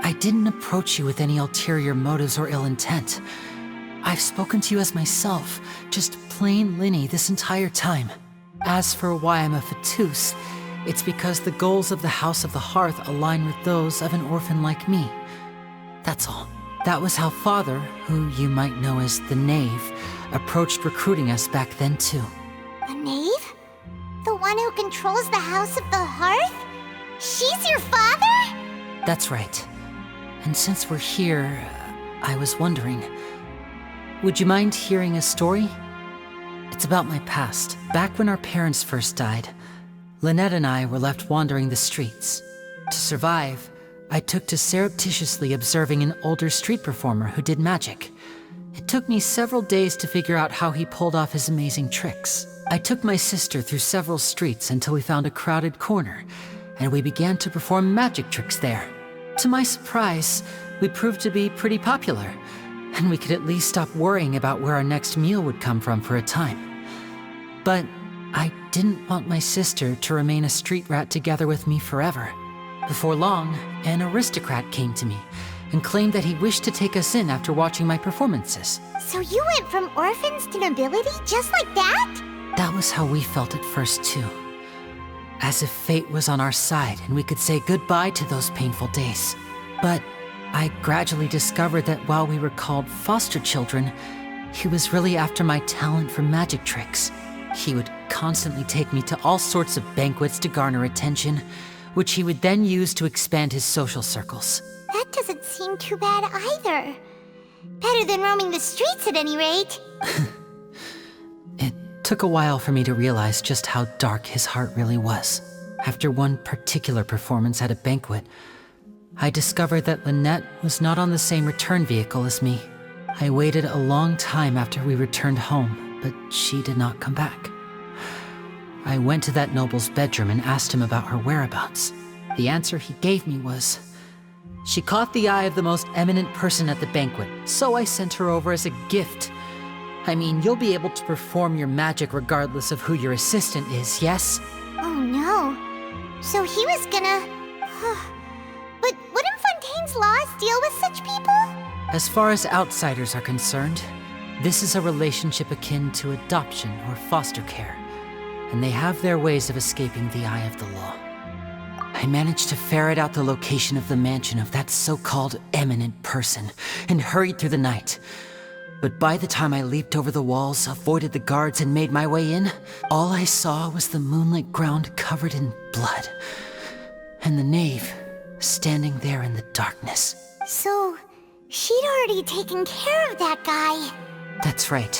I didn't approach you with any ulterior motives or ill intent. I've spoken to you as myself, just plain Lyney this entire time. As for why I'm a Fatus, it's because the goals of the House of the Hearth align with those of an orphan like me. That's all. That was how Father, who you might know as the Knave, approached recruiting us back then too. A knave? The one who controls the House of the Hearth? She's your father? That's right. And since we're here, I was wondering, would you mind hearing a story? It's about my past. Back when our parents first died, Lynette and I were left wandering the streets. To survive, I took to surreptitiously observing an older street performer who did magic. It took me several days to figure out how he pulled off his amazing tricks. I took my sister through several streets until we found a crowded corner, and we began to perform magic tricks there. To my surprise, we proved to be pretty popular, and we could at least stop worrying about where our next meal would come from for a time. But I didn't want my sister to remain a street rat together with me forever. Before long, an aristocrat came to me and claimed that he wished to take us in after watching my performances. So you went from orphans to nobility just like that? That was how we felt at first too. As if fate was on our side and we could say goodbye to those painful days. But I gradually discovered that while we were called foster children, he was really after my talent for magic tricks. He would constantly take me to all sorts of banquets to garner attention, which he would then use to expand his social circles. That doesn't seem too bad either. Better than roaming the streets at any rate. It took a while for me to realize just how dark his heart really was. After one particular performance at a banquet, I discovered that Lynette was not on the same return vehicle as me. I waited a long time after we returned home, but she did not come back. I went to that noble's bedroom and asked him about her whereabouts. The answer he gave me was, "She caught the eye of the most eminent person at the banquet, so I sent her over as a gift." I mean, you'll be able to perform your magic regardless of who your assistant is, yes? Oh no. So he was gonna... But wouldn't Fontaine's laws deal with such people? As far as outsiders are concerned, this is a relationship akin to adoption or foster care, and they have their ways of escaping the eye of the law. I managed to ferret out the location of the mansion of that so-called eminent person and hurried through the night. But by the time I leaped over the walls, avoided the guards, and made my way in, all I saw was the moonlit ground covered in blood, and the Knave standing there in the darkness. So, she'd already taken care of that guy. That's right.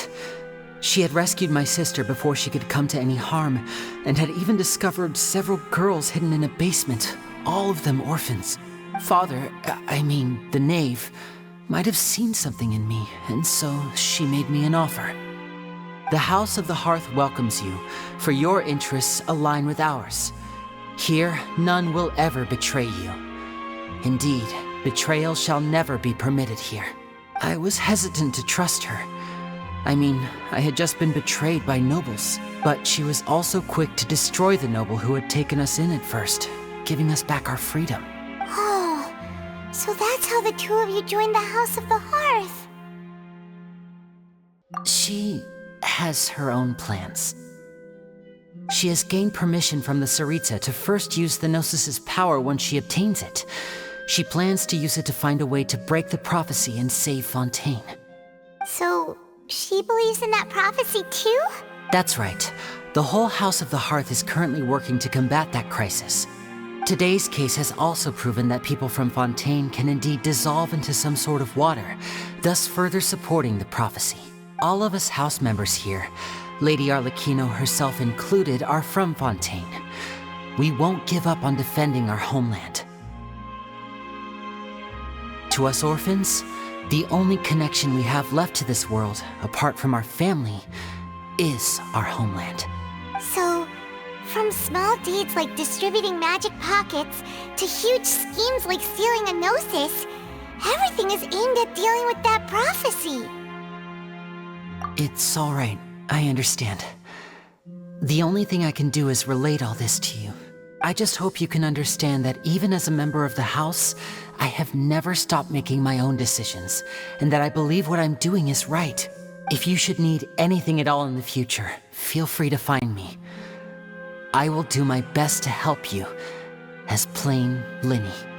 She had rescued my sister before she could come to any harm, and had even discovered several girls hidden in a basement, all of them orphans. Father, the Knave, might have seen something in me, and so she made me an offer. The House of the Hearth welcomes you, for your interests align with ours. Here, none will ever betray you. Indeed, betrayal shall never be permitted here. I was hesitant to trust her. I had just been betrayed by nobles, but she was also quick to destroy the noble who had taken us in at first, giving us back our freedom. Oh, so that's how the two of you joined the House of the Hearth. She has her own plans. She has gained permission from the Tsaritsa to first use the Gnosis' power once she obtains it. She plans to use it to find a way to break the prophecy and save Fontaine. So, she believes in that prophecy too? That's right. The whole House of the Hearth is currently working to combat that crisis. Today's case has also proven that people from Fontaine can indeed dissolve into some sort of water, thus further supporting the prophecy. All of us house members here, Lady Arlecchino herself included, are from Fontaine. We won't give up on defending our homeland. To us orphans, the only connection we have left to this world, apart from our family, is our homeland. So, from small deeds like distributing magic pockets to huge schemes like stealing a Gnosis, everything is aimed at dealing with that prophecy. It's all right. I understand. The only thing I can do is relate all this to you. I just hope you can understand that even as a member of the house, I have never stopped making my own decisions, and that I believe what I'm doing is right. If you should need anything at all in the future, feel free to find me. I will do my best to help you, as plain Lyney.